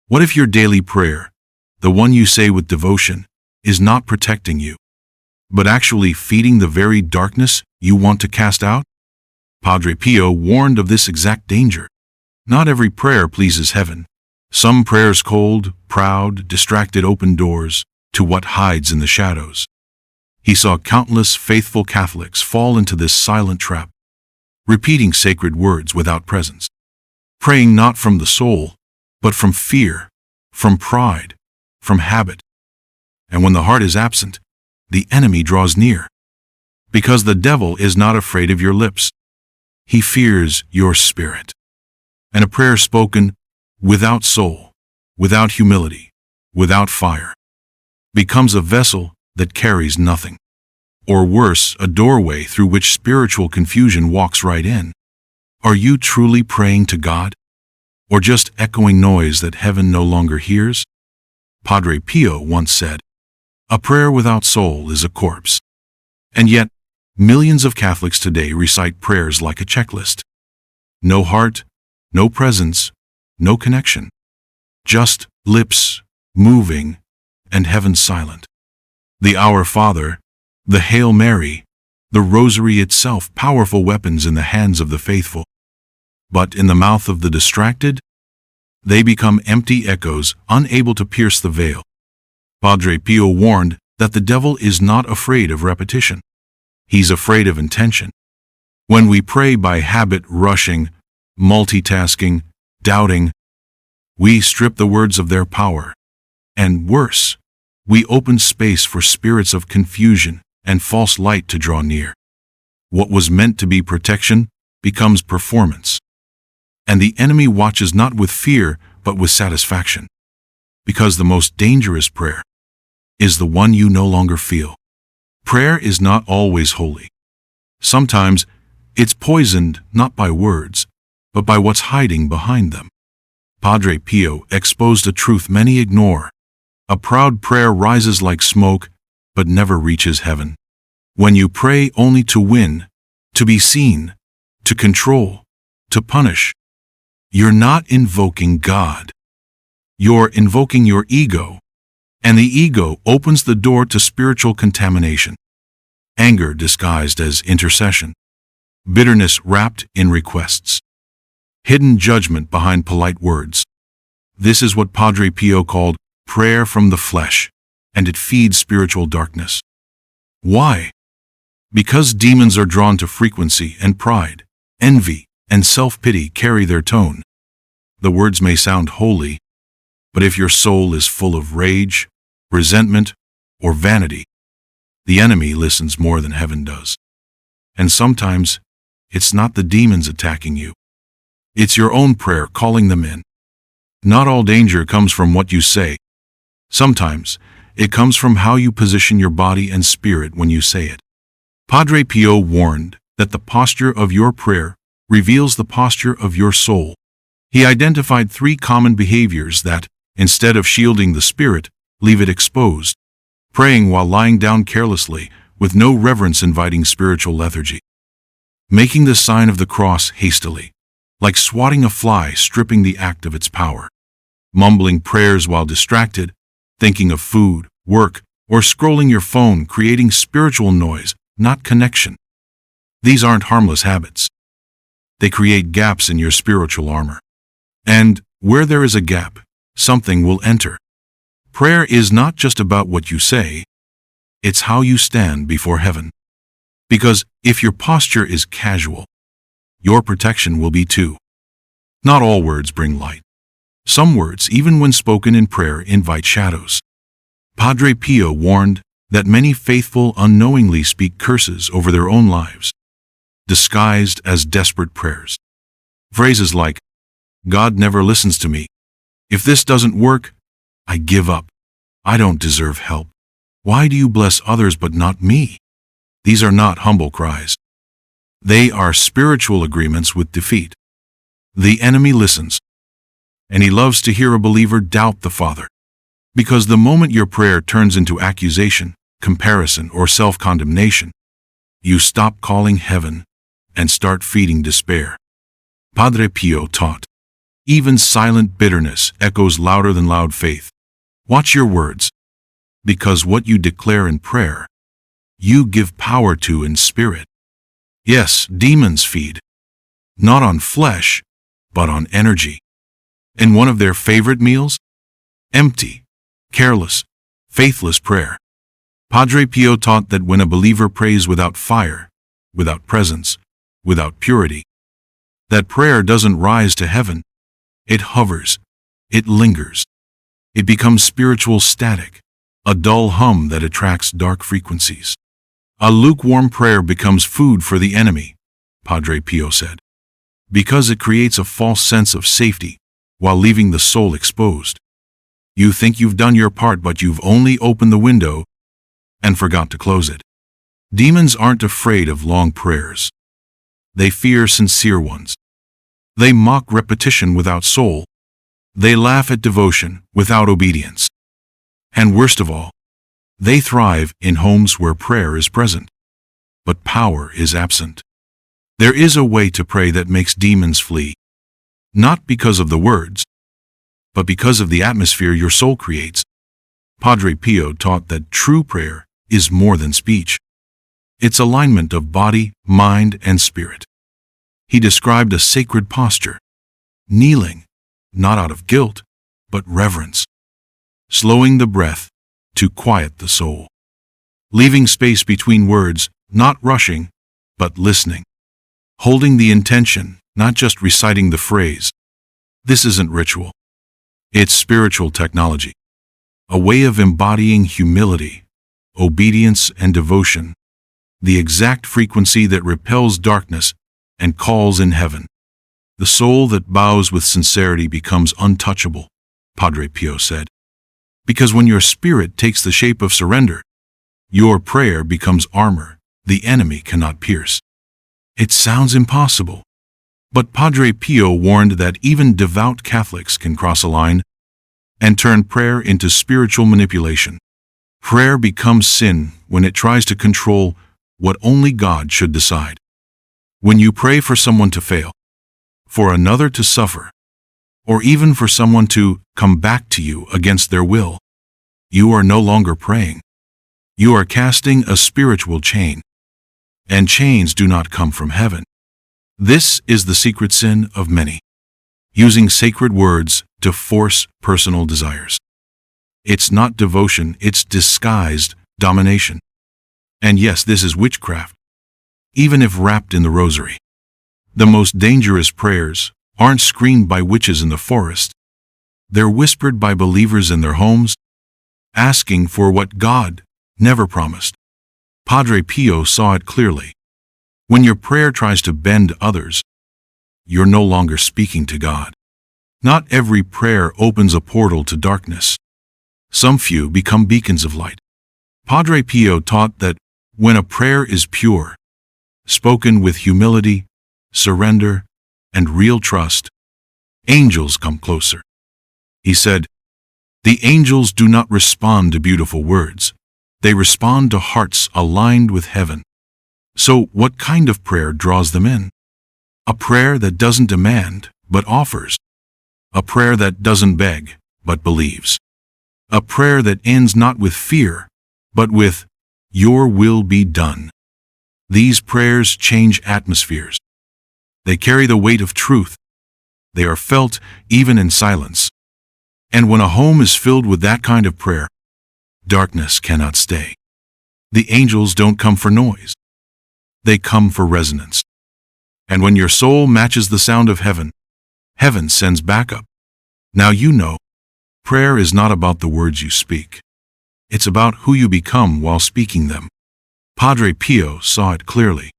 What if your daily prayer, the one you say with devotion, is not protecting you, but actually feeding the very darkness you want to cast out? Padre Pio warned of this exact danger. Not every prayer pleases heaven. Some prayers cold, proud, distracted open doors to what hides in the shadows. He saw countless faithful Catholics fall into this silent trap, repeating sacred words without presence, praying not from the soul, but from fear, from pride, from habit. And when the heart is absent, the enemy draws near. Because the devil is not afraid of your lips. He fears your spirit. And a prayer spoken without soul, without humility, without fire, becomes a vessel that carries nothing. Or worse, a doorway through which spiritual confusion walks right in. Are you truly praying to God? Or just echoing noise that heaven no longer hears? Padre Pio once said, "A prayer without soul is a corpse." And yet, millions of Catholics today recite prayers like a checklist. No heart, no presence, no connection. Just lips moving and heaven silent. The Our Father, the Hail Mary, the Rosary itself, powerful weapons in the hands of the faithful. But in the mouth of the distracted, they become empty echoes, unable to pierce the veil. Padre Pio warned that the devil is not afraid of repetition. He's afraid of intention. When we pray by habit, rushing, multitasking, doubting, we strip the words of their power. And worse, we open space for spirits of confusion and false light to draw near. What was meant to be protection becomes performance. And the enemy watches not with fear, but with satisfaction. Because the most dangerous prayer is the one you no longer feel. Prayer is not always holy. Sometimes it's poisoned not by words, but by what's hiding behind them. Padre Pio exposed a truth many ignore. A proud prayer rises like smoke, but never reaches heaven. When you pray only to win, to be seen, to control, to punish, you're not invoking God. You're invoking your ego, and the ego opens the door to spiritual contamination. Anger disguised as intercession, bitterness wrapped in requests, hidden judgment behind polite words. This is what Padre Pio called prayer from the flesh, and it feeds spiritual darkness. Why? Because demons are drawn to frequency, and pride, envy, and self-pity carry their tone. The words may sound holy, but if your soul is full of rage, resentment, or vanity, the enemy listens more than heaven does. And sometimes, it's not the demons attacking you. It's your own prayer calling them in. Not all danger comes from what you say. Sometimes, it comes from how you position your body and spirit when you say it. Padre Pio warned that the posture of your prayer reveals the posture of your soul. He identified 3 common behaviors that, instead of shielding the spirit, leave it exposed. Praying while lying down carelessly, with no reverence, inviting spiritual lethargy. Making the sign of the cross hastily, like swatting a fly, stripping the act of its power. Mumbling prayers while distracted, thinking of food, work, or scrolling your phone, creating spiritual noise, not connection. These aren't harmless habits. They create gaps in your spiritual armor. And where there is a gap, something will enter. Prayer is not just about what you say, it's how you stand before heaven. Because if your posture is casual, your protection will be too. Not all words bring light. Some words, even when spoken in prayer, invite shadows. Padre Pio warned that many faithful unknowingly speak curses over their own lives, disguised as desperate prayers. Phrases like, "God never listens to me. If this doesn't work, I give up. I don't deserve help. Why do you bless others but not me?" These are not humble cries. They are spiritual agreements with defeat. The enemy listens, and he loves to hear a believer doubt the Father. Because the moment your prayer turns into accusation, comparison, or self-condemnation, you stop calling heaven and start feeding despair. Padre Pio taught, Even silent bitterness echoes louder than loud faith. Watch your words, because what you declare in prayer, you give power to in spirit. Yes, demons feed, not on flesh, but on energy. And one of their favorite meals? Empty, careless, faithless prayer. Padre Pio taught that when a believer prays without fire, without presence, without purity, that prayer doesn't rise to heaven. It hovers, it lingers. It becomes spiritual static, a dull hum that attracts dark frequencies. A lukewarm prayer becomes food for the enemy, Padre Pio said, because it creates a false sense of safety while leaving the soul exposed. You think you've done your part, but you've only opened the window and forgot to close it. Demons aren't afraid of long prayers. They fear sincere ones. They mock repetition without soul. They laugh at devotion without obedience. And worst of all, they thrive in homes where prayer is present, but power is absent. There is a way to pray that makes demons flee, not because of the words, but because of the atmosphere your soul creates. Padre Pio taught that true prayer is more than speech. It's alignment of body, mind, and spirit. He described a sacred posture, kneeling, not out of guilt, but reverence, slowing the breath to quiet the soul, leaving space between words, not rushing, but listening, holding the intention, not just reciting the phrase. This isn't ritual. It's spiritual technology, a way of embodying humility, obedience, and devotion, the exact frequency that repels darkness and calls in heaven. The soul that bows with sincerity becomes untouchable, Padre Pio said, because when your spirit takes the shape of surrender, your prayer becomes armor the enemy cannot pierce. It sounds impossible, but Padre Pio warned that even devout Catholics can cross a line and turn prayer into spiritual manipulation. Prayer becomes sin when it tries to control what only God should decide. When you pray for someone to fail, for another to suffer, or even for someone to come back to you against their will, you are no longer praying. You are casting a spiritual chain, and chains do not come from heaven. This is the secret sin of many, using sacred words to force personal desires. It's not devotion, it's disguised domination. And yes, this is witchcraft, even if wrapped in the rosary. The most dangerous prayers aren't screamed by witches in the forest. They're whispered by believers in their homes, asking for what God never promised. Padre Pio saw it clearly. When your prayer tries to bend others, you're no longer speaking to God. Not every prayer opens a portal to darkness. Some few become beacons of light. Padre Pio taught that when a prayer is pure, spoken with humility, surrender, and real trust, angels come closer. He said, "The angels do not respond to beautiful words. They respond to hearts aligned with heaven." So what kind of prayer draws them in? A prayer that doesn't demand, but offers. A prayer that doesn't beg, but believes. A prayer that ends not with fear, but with, "Your will be done." These prayers change atmospheres. They carry the weight of truth. They are felt even in silence. And when a home is filled with that kind of prayer, darkness cannot stay. The angels don't come for noise. They come for resonance. And when your soul matches the sound of heaven, heaven sends backup. Now you know, prayer is not about the words you speak. It's about who you become while speaking them. Padre Pio saw it clearly.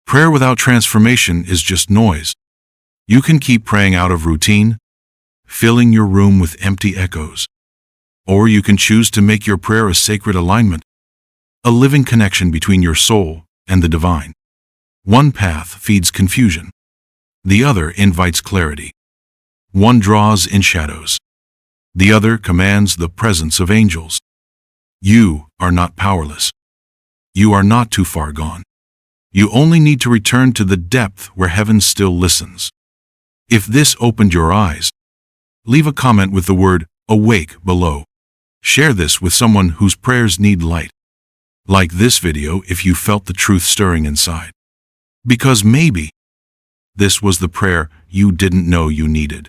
Prayer without transformation is just noise. You can keep praying out of routine, filling your room with empty echoes. Or you can choose to make your prayer a sacred alignment, a living connection between your soul and the divine. One path feeds confusion. The other invites clarity. One draws in shadows. The other commands the presence of angels. You are not powerless. You are not too far gone. You only need to return to the depth where heaven still listens. If this opened your eyes, leave a comment with the word awake below. Share this with someone whose prayers need light. Like this video if you felt the truth stirring inside. Because maybe this was the prayer you didn't know you needed.